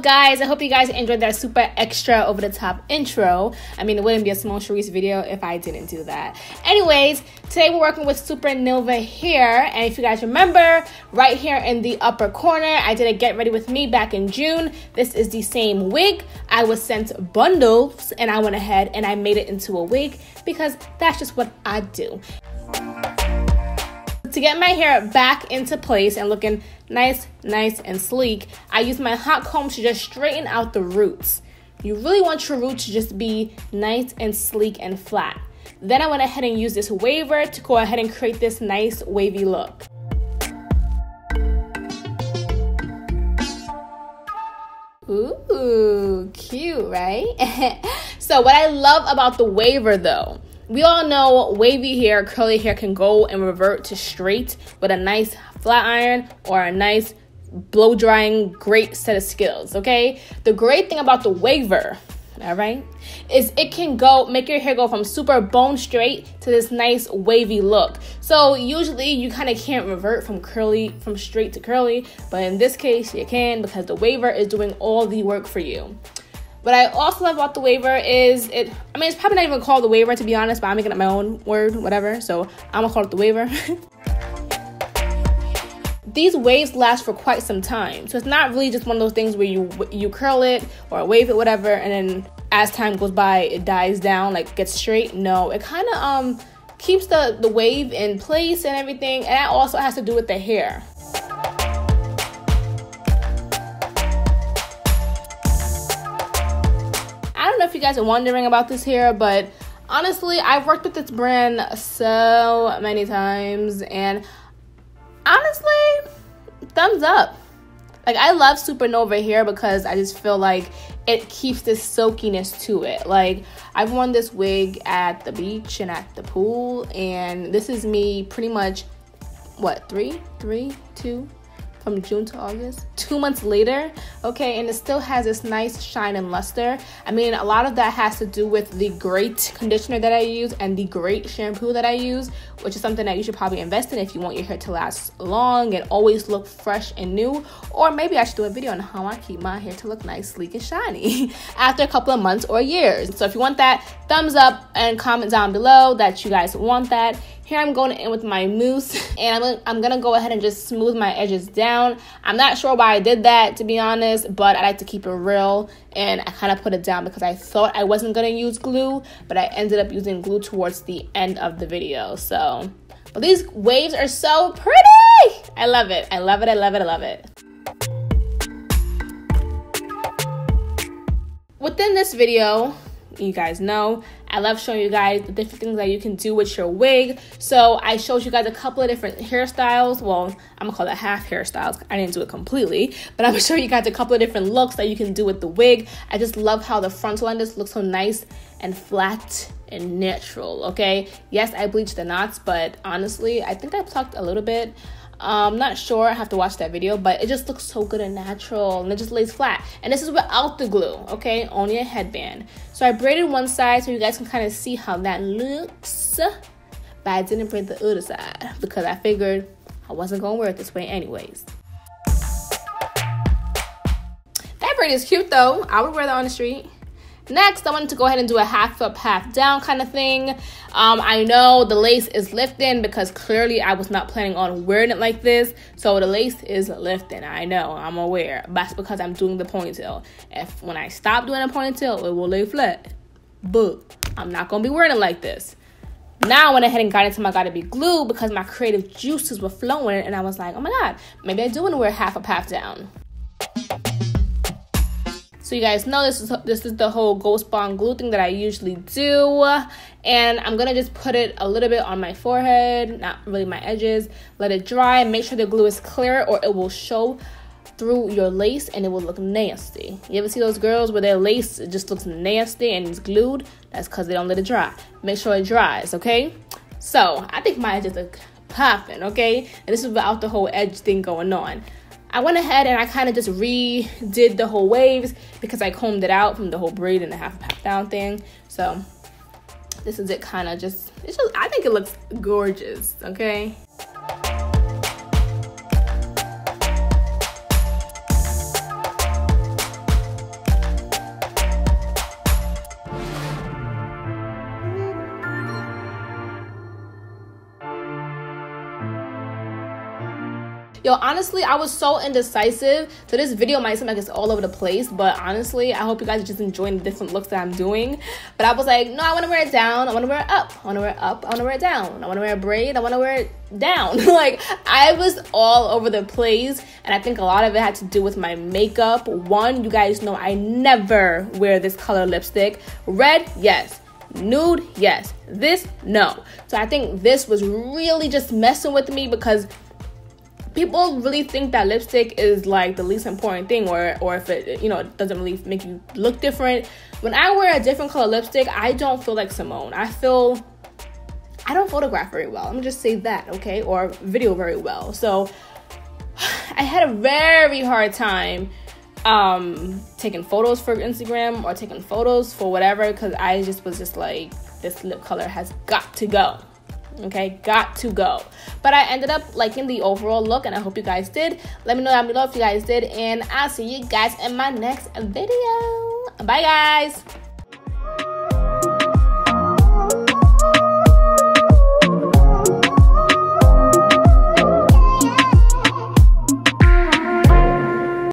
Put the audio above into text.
guys, I hope you guys enjoyed that super extra over the top intro. I mean, it wouldn't be a small Sharice video if I didn't do that. Anyways, today we're working with SuperNova hair, and if you guys remember, right here in the upper corner, I did a get ready with me back in June. This is the same wig. I was sent bundles and I went ahead and I made it into a wig because that's just what I do. To get my hair back into place and looking nice and sleek, I use my hot comb to just straighten out the roots. You really want your roots to just be nice and sleek and flat. Then I went ahead and used this waver to go ahead and create this nice wavy look. Ooh, cute, right? So what I love about the waver though, we all know wavy hair, curly hair can go and revert to straight with a nice flat iron or a nice blow drying great set of skills, okay? The great thing about the waver, all right, is it can make your hair go from super bone straight to this nice wavy look. So usually you kind of can't revert from straight to curly, but in this case you can because the waver is doing all the work for you. What I also love about the waver is it's probably not even called the waver to be honest, but I'm making up my own word, whatever. So I'm gonna call it the waver. These waves last for quite some time. So it's not really just one of those things where you curl it or wave it, whatever, and then as time goes by, it dies down, like gets straight. No, it kind of keeps the wave in place and everything. And that also has to do with the hair. I don't know if you guys are wondering about this hair, but honestly, I've worked with this brand so many times, and honestly, thumbs up. Like, I love SuperNova hair because I just feel like it keeps this silkiness to it. Like, I've worn this wig at the beach and at the pool, and this is me pretty much, what, two? From June to August, 2 months later, okay, and it still has this nice shine and luster. I mean, a lot of that has to do with the great conditioner that I use and the great shampoo that I use, which is something that you should probably invest in if you want your hair to last long and always look fresh and new. Or maybe I should do a video on how I keep my hair to look nice, sleek, and shiny after a couple of months or years. So if you want that, thumbs up and comment down below that you guys want that. Here I'm going in with my mousse, and I'm gonna go ahead and just smooth my edges down. I'm not sure why I did that, to be honest, but I like to keep it real, and I kind of put it down because I thought I wasn't gonna use glue, but I ended up using glue towards the end of the video. So, but these waves are so pretty. I love it. I love it. I love it. I love it. Within this video, you guys know I love showing you guys the different things that you can do with your wig. So I showed you guys a couple of different hairstyles. Well, I'm gonna call that half hairstyles. I didn't do it completely, but I'm gonna show you guys a couple of different looks that you can do with the wig. I just love how the frontal end just looks so nice and flat and natural, okay? Yes, I bleached the knots, but honestly, I think I plucked a little bit. I'm not sure, I have to watch that video, but it just looks so good and natural, and it just lays flat. And this is without the glue, okay? Only a headband. So I braided one side so you guys can kind of see how that looks, but I didn't braid the other side because I figured I wasn't gonna wear it this way anyways. That braid is cute though. I would wear that on the street. Next, I wanted to go ahead and do a half up, half down kind of thing. I know the lace is lifting because clearly I was not planning on wearing it like this. So the lace is lifting. I know, I'm aware. But that's because I'm doing the ponytail. When I stop doing a ponytail, it will lay flat. But I'm not going to be wearing it like this. Now I went ahead and got into my gotta be glue because my creative juices were flowing. And I was like, oh my God, maybe I do want to wear half up, half down. So you guys know this is the whole Ghost Bond glue thing that I usually do. And I'm going to just put it a little bit on my forehead, not really my edges. Let it dry and make sure the glue is clear or it will show through your lace and it will look nasty. You ever see those girls where their lace just looks nasty and it's glued? That's because they don't let it dry. Make sure it dries, okay? So I think my edges look popping, okay? And this is without the whole edge thing going on. I went ahead and I kind of just redid the whole waves because I combed it out from the whole braid and the half down thing. So this is it, kind of just, I think it looks gorgeous, okay? Yo, honestly, I was so indecisive, so this video might seem like it's all over the place, but honestly, I hope you guys are just enjoying the different looks that I'm doing. But I was like, no, I want to wear it down, I want to wear it up, I want to wear it up, I want to wear it down, I want to wear a braid, I want to wear it down. Like, I was all over the place, and I think a lot of it had to do with my makeup. One, you guys know I never wear this color lipstick. Red, yes. Nude, yes. This, no. So I think this was really just messing with me, because people really think that lipstick is like the least important thing, or if it, you know, it doesn't really make you look different. When I wear a different color lipstick, I don't feel like Simone. I don't photograph very well. Let me just say that, okay? Or video very well. So I had a very hard time taking photos for Instagram or taking photos for whatever, because I just was just like, this lip color has got to go. Okay, got to go. But I ended up liking the overall look, and I hope you guys did. Let me know down below if you guys did, and I'll see you guys in my next video. Bye, guys.